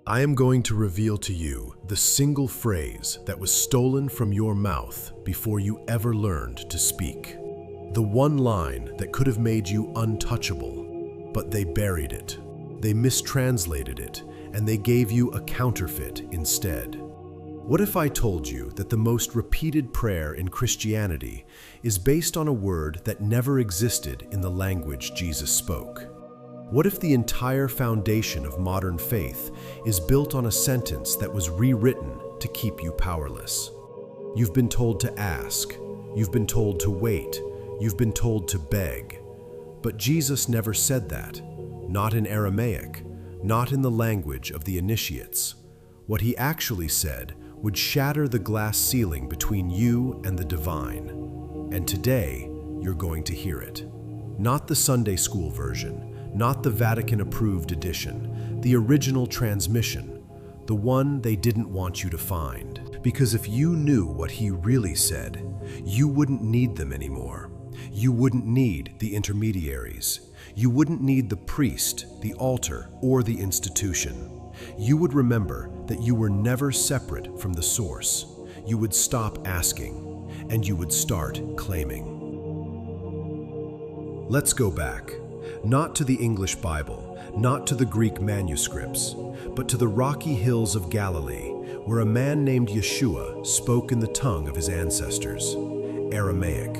I am going to reveal to you the single phrase that was stolen from your mouth before you ever learned to speak. The one line that could have made you untouchable, but they buried it. They mistranslated it, and they gave you a counterfeit instead. What if I told you that the most repeated prayer in Christianity is based on a word that never existed in the language Jesus spoke? What if the entire foundation of modern faith is built on a sentence that was rewritten to keep you powerless? You've been told to ask, you've been told to wait, you've been told to beg. But Jesus never said that, not in Aramaic, not in the language of the initiates. What he actually said would shatter the glass ceiling between you and the divine. And today, you're going to hear it. Not the Sunday school version, not the Vatican-approved edition, the original transmission, the one they didn't want you to find. Because if you knew what he really said, you wouldn't need them anymore. You wouldn't need the intermediaries. You wouldn't need the priest, the altar, or the institution. You would remember that you were never separate from the source. You would stop asking, and you would start claiming. Let's go back, not to the English Bible, not to the Greek manuscripts, but to the rocky hills of Galilee, where a man named Yeshua spoke in the tongue of his ancestors, Aramaic,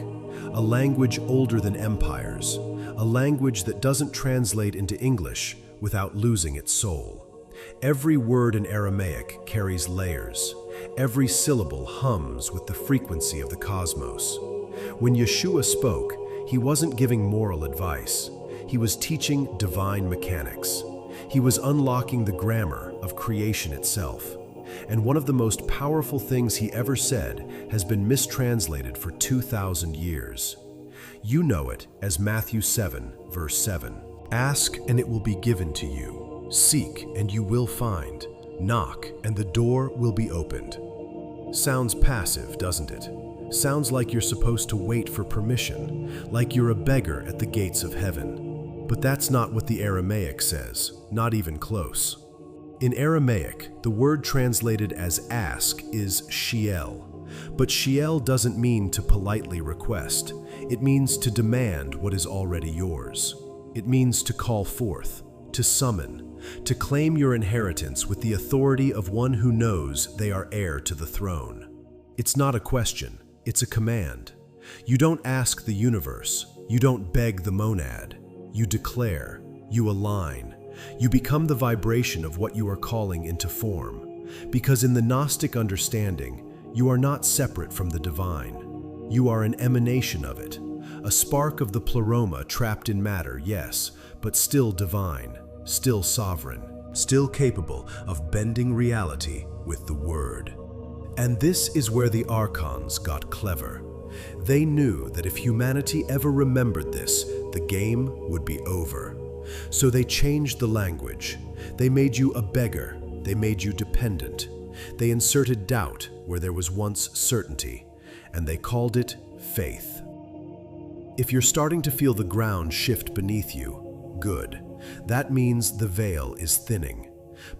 a language older than empires, a language that doesn't translate into English without losing its soul. Every word in Aramaic carries layers. Every syllable hums with the frequency of the cosmos. When Yeshua spoke, he wasn't giving moral advice. He was teaching divine mechanics. He was unlocking the grammar of creation itself. And one of the most powerful things he ever said has been mistranslated for 2,000 years. You know it as Matthew 7, verse 7. Ask and it will be given to you. Seek and you will find. Knock and the door will be opened. Sounds passive, doesn't it? Sounds like you're supposed to wait for permission, like you're a beggar at the gates of heaven. But that's not what the Aramaic says, not even close. In Aramaic, the word translated as ask is shiel. But shiel doesn't mean to politely request. It means to demand what is already yours. It means to call forth, to summon, to claim your inheritance with the authority of one who knows they are heir to the throne. It's not a question, it's a command. You don't ask the universe, you don't beg the monad. You declare, you align, you become the vibration of what you are calling into form. Because in the Gnostic understanding, you are not separate from the divine. You are an emanation of it, a spark of the pleroma trapped in matter, yes, but still divine. Still sovereign, still capable of bending reality with the word. And this is where the Archons got clever. They knew that if humanity ever remembered this, the game would be over. So they changed the language. They made you a beggar. They made you dependent. They inserted doubt where there was once certainty, and they called it faith. If you're starting to feel the ground shift beneath you, good. That means the veil is thinning.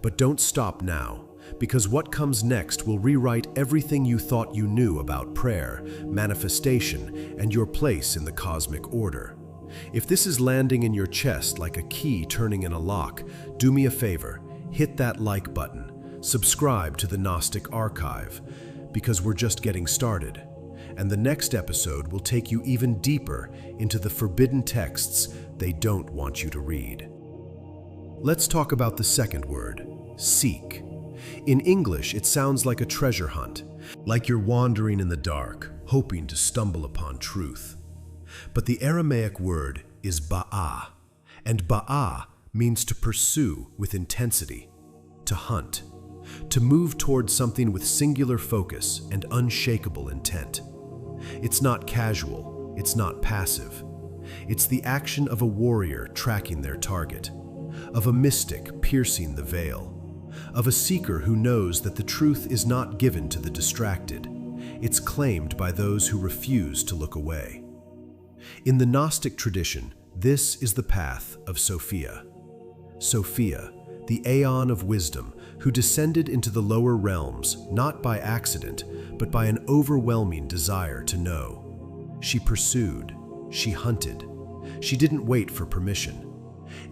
But don't stop now, because what comes next will rewrite everything you thought you knew about prayer, manifestation, and your place in the cosmic order. If this is landing in your chest like a key turning in a lock, do me a favor, hit that like button, subscribe to the Gnostic Archive, because we're just getting started. And the next episode will take you even deeper into the forbidden texts they don't want you to read. Let's talk about the second word, seek. In English, it sounds like a treasure hunt, like you're wandering in the dark, hoping to stumble upon truth. But the Aramaic word is ba'ah, and ba'ah means to pursue with intensity, to hunt, to move towards something with singular focus and unshakable intent. It's not casual, it's not passive. It's the action of a warrior tracking their target, of a mystic piercing the veil, of a seeker who knows that the truth is not given to the distracted. It's claimed by those who refuse to look away. In the Gnostic tradition, this is the path of Sophia. Sophia, the aeon of wisdom, who descended into the lower realms not by accident, but by an overwhelming desire to know. She pursued, she hunted, she didn't wait for permission.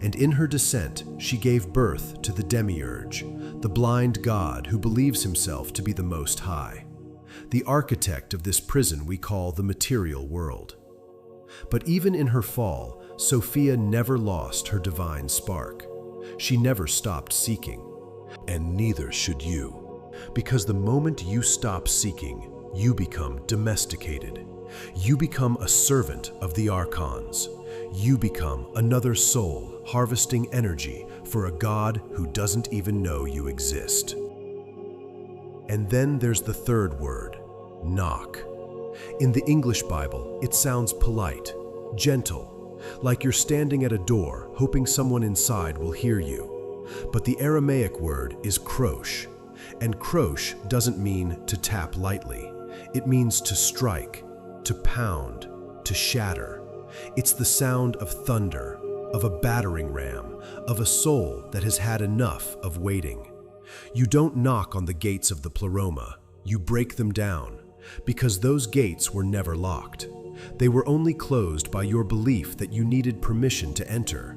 And in her descent, she gave birth to the demiurge, the blind god who believes himself to be the Most High, the architect of this prison we call the material world. But even in her fall, Sophia never lost her divine spark. She never stopped seeking. And neither should you, because the moment you stop seeking, you become domesticated. You become a servant of the Archons. You become another soul harvesting energy for a God who doesn't even know you exist. And then there's the third word, knock. In the English Bible, it sounds polite, gentle, like you're standing at a door hoping someone inside will hear you. But the Aramaic word is krosh, and krosh doesn't mean to tap lightly. It means to strike, to pound, to shatter. It's the sound of thunder, of a battering ram, of a soul that has had enough of waiting. You don't knock on the gates of the pleroma, you break them down, because those gates were never locked. They were only closed by your belief that you needed permission to enter.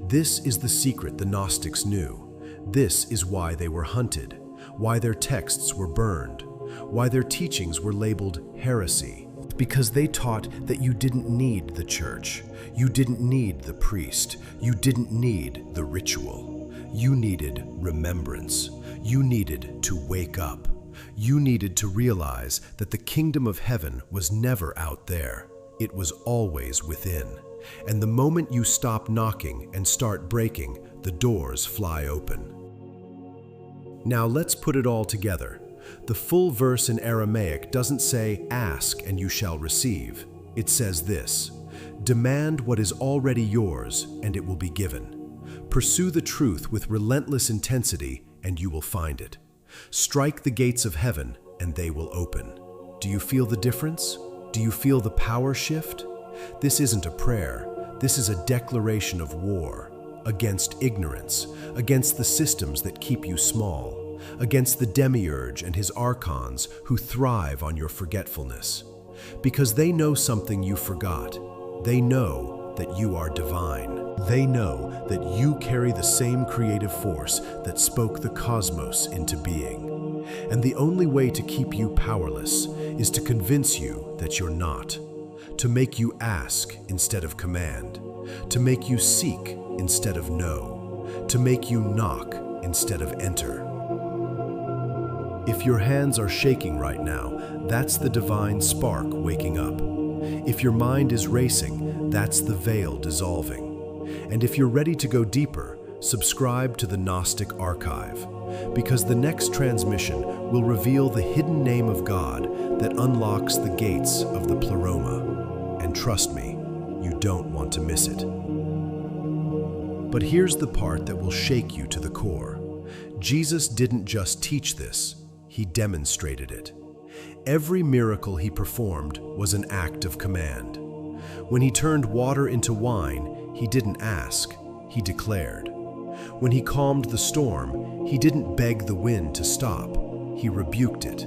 This is the secret the Gnostics knew. This is why they were hunted, why their texts were burned, why their teachings were labeled heresy. Because they taught that you didn't need the church, you didn't need the priest, you didn't need the ritual. You needed remembrance. You needed to wake up. You needed to realize that the kingdom of heaven was never out there. It was always within. And the moment you stop knocking and start breaking, the doors fly open. Now let's put it all together. The full verse in Aramaic doesn't say, "Ask and you shall receive." It says this: "Demand what is already yours, and it will be given. Pursue the truth with relentless intensity, and you will find it. Strike the gates of heaven, and they will open." Do you feel the difference? Do you feel the power shift? This isn't a prayer. This is a declaration of war against ignorance, against the systems that keep you small, against the demiurge and his archons who thrive on your forgetfulness. Because they know something you forgot. They know that you are divine. They know that you carry the same creative force that spoke the cosmos into being. And the only way to keep you powerless is to convince you that you're not. To make you ask instead of command. To make you seek instead of know. To make you knock instead of enter. If your hands are shaking right now, that's the divine spark waking up. If your mind is racing, that's the veil dissolving. And if you're ready to go deeper, subscribe to the Gnostic Archive, because the next transmission will reveal the hidden name of God that unlocks the gates of the pleroma. And trust me, you don't want to miss it. But here's the part that will shake you to the core. Jesus didn't just teach this, he demonstrated it. Every miracle he performed was an act of command. When he turned water into wine, he didn't ask, he declared. When he calmed the storm, he didn't beg the wind to stop, he rebuked it.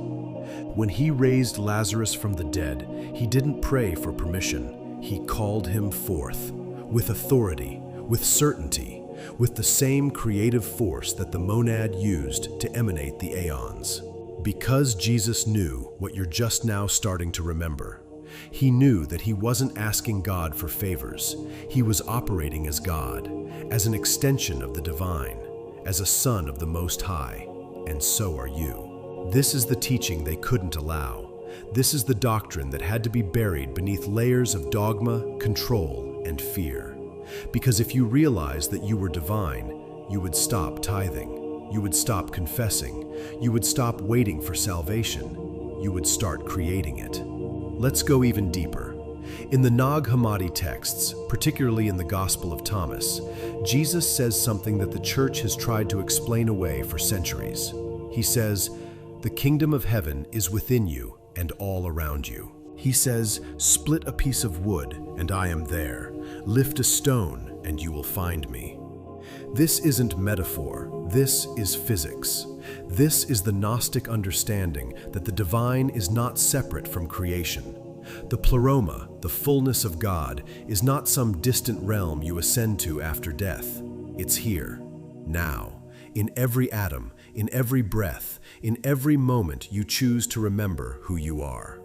When he raised Lazarus from the dead, he didn't pray for permission, he called him forth, with authority, with certainty, with the same creative force that the monad used to emanate the aeons. Because Jesus knew what you're just now starting to remember. He knew that he wasn't asking God for favors. He was operating as God, as an extension of the divine, as a son of the Most High, and so are you. This is the teaching they couldn't allow. This is the doctrine that had to be buried beneath layers of dogma, control, and fear. Because if you realized that you were divine, you would stop tithing. You would stop confessing. You would stop waiting for salvation. You would start creating it. Let's go even deeper. In the Nag Hammadi texts, particularly in the Gospel of Thomas, Jesus says something that the church has tried to explain away for centuries. He says, "The kingdom of heaven is within you and all around you." He says, "Split a piece of wood, and I am there. Lift a stone, and you will find me." This isn't metaphor. This is physics. This is the Gnostic understanding that the divine is not separate from creation. The pleroma, the fullness of God, is not some distant realm you ascend to after death. It's here, now, in every atom, in every breath, in every moment you choose to remember who you are.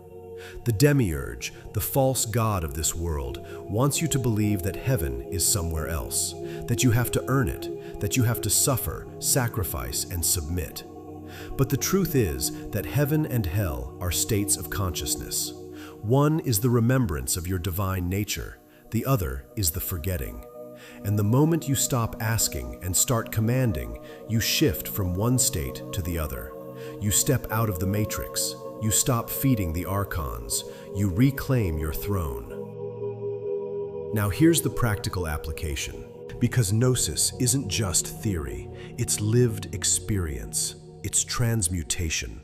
The demiurge, the false god of this world, wants you to believe that heaven is somewhere else, that you have to earn it, that you have to suffer, sacrifice, and submit. But the truth is that heaven and hell are states of consciousness. One is the remembrance of your divine nature, the other is the forgetting. And the moment you stop asking and start commanding, you shift from one state to the other. You step out of the matrix. You stop feeding the Archons. You reclaim your throne. Now here's the practical application. Because Gnosis isn't just theory, it's lived experience. It's transmutation.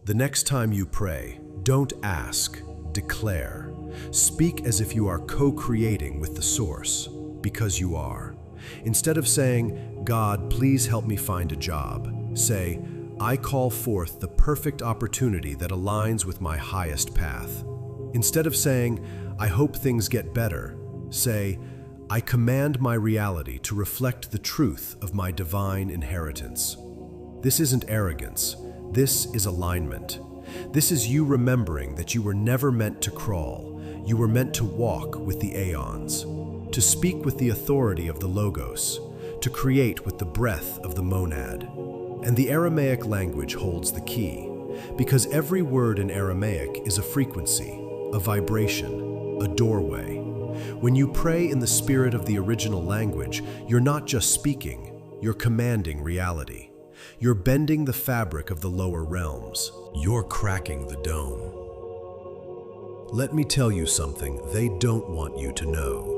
The next time you pray, don't ask, declare. Speak as if you are co-creating with the source, because you are. Instead of saying, God, please help me find a job, say, I call forth the perfect opportunity that aligns with my highest path. Instead of saying, I hope things get better, say, I command my reality to reflect the truth of my divine inheritance. This isn't arrogance. This is alignment. This is you remembering that you were never meant to crawl. You were meant to walk with the Aeons, to speak with the authority of the Logos, to create with the breath of the monad. And the Aramaic language holds the key, because every word in Aramaic is a frequency, a vibration, a doorway. When you pray in the spirit of the original language, you're not just speaking, you're commanding reality. You're bending the fabric of the lower realms. You're cracking the dome. Let me tell you something they don't want you to know.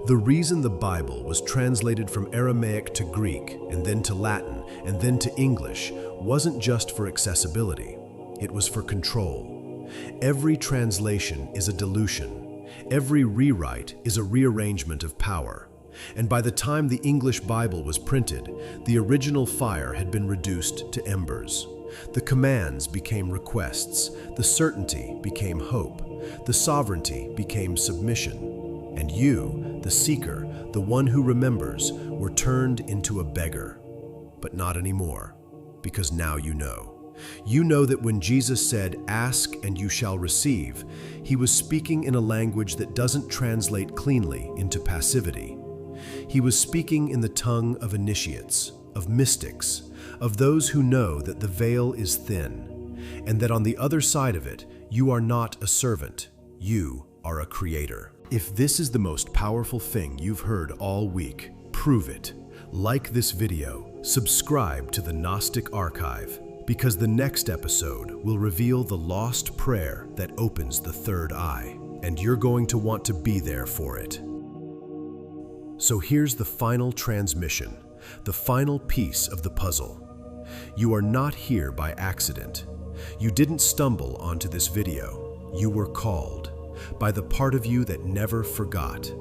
The reason the Bible was translated from Aramaic to Greek, and then to Latin, and then to English, wasn't just for accessibility. It was for control. Every translation is a dilution. Every rewrite is a rearrangement of power. And by the time the English Bible was printed, the original fire had been reduced to embers. The commands became requests, the certainty became hope, the sovereignty became submission. And you, the seeker, the one who remembers, were turned into a beggar. But not anymore, because now you know. You know that when Jesus said, "Ask and you shall receive," he was speaking in a language that doesn't translate cleanly into passivity. He was speaking in the tongue of initiates, of mystics, of those who know that the veil is thin, and that on the other side of it, you are not a servant, you are a creator. If this is the most powerful thing you've heard all week, prove it. Like this video, subscribe to the Gnostic Archive, because the next episode will reveal the lost prayer that opens the third eye, and you're going to want to be there for it. So here's the final transmission, the final piece of the puzzle. You are not here by accident. You didn't stumble onto this video. You were called by the part of you that never forgot,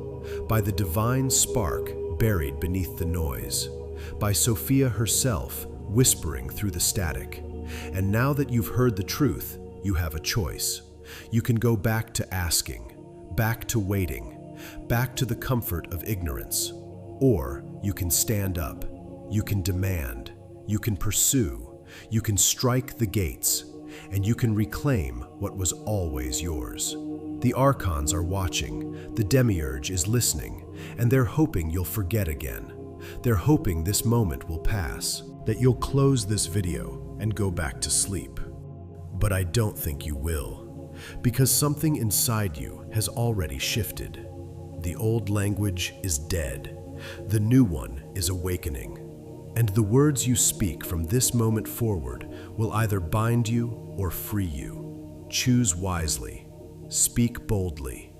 by the divine spark buried beneath the noise, by Sophia herself whispering through the static. And now that you've heard the truth, you have a choice. You can go back to asking, back to waiting, back to the comfort of ignorance. Or you can stand up, you can demand, you can pursue, you can strike the gates, and you can reclaim what was always yours. The Archons are watching, the demiurge is listening, and they're hoping you'll forget again. They're hoping this moment will pass, that you'll close this video and go back to sleep. But I don't think you will, because something inside you has already shifted. The old language is dead. The new one is awakening. And the words you speak from this moment forward will either bind you or free you. Choose wisely. Speak boldly.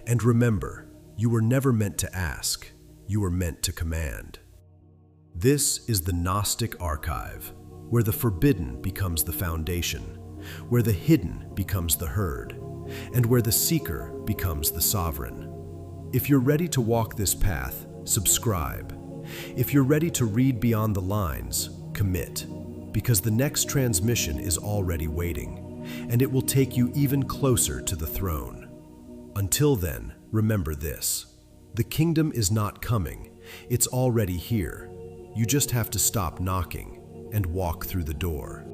And remember, you were never meant to ask. You were meant to command. This is the Gnostic Archive, where the forbidden becomes the foundation, where the hidden becomes the heard, and where the seeker becomes the sovereign. If you're ready to walk this path, subscribe. If you're ready to read beyond the lines, commit, because the next transmission is already waiting, and it will take you even closer to the throne. Until then, remember this: the kingdom is not coming, it's already here. You just have to stop knocking and walk through the door.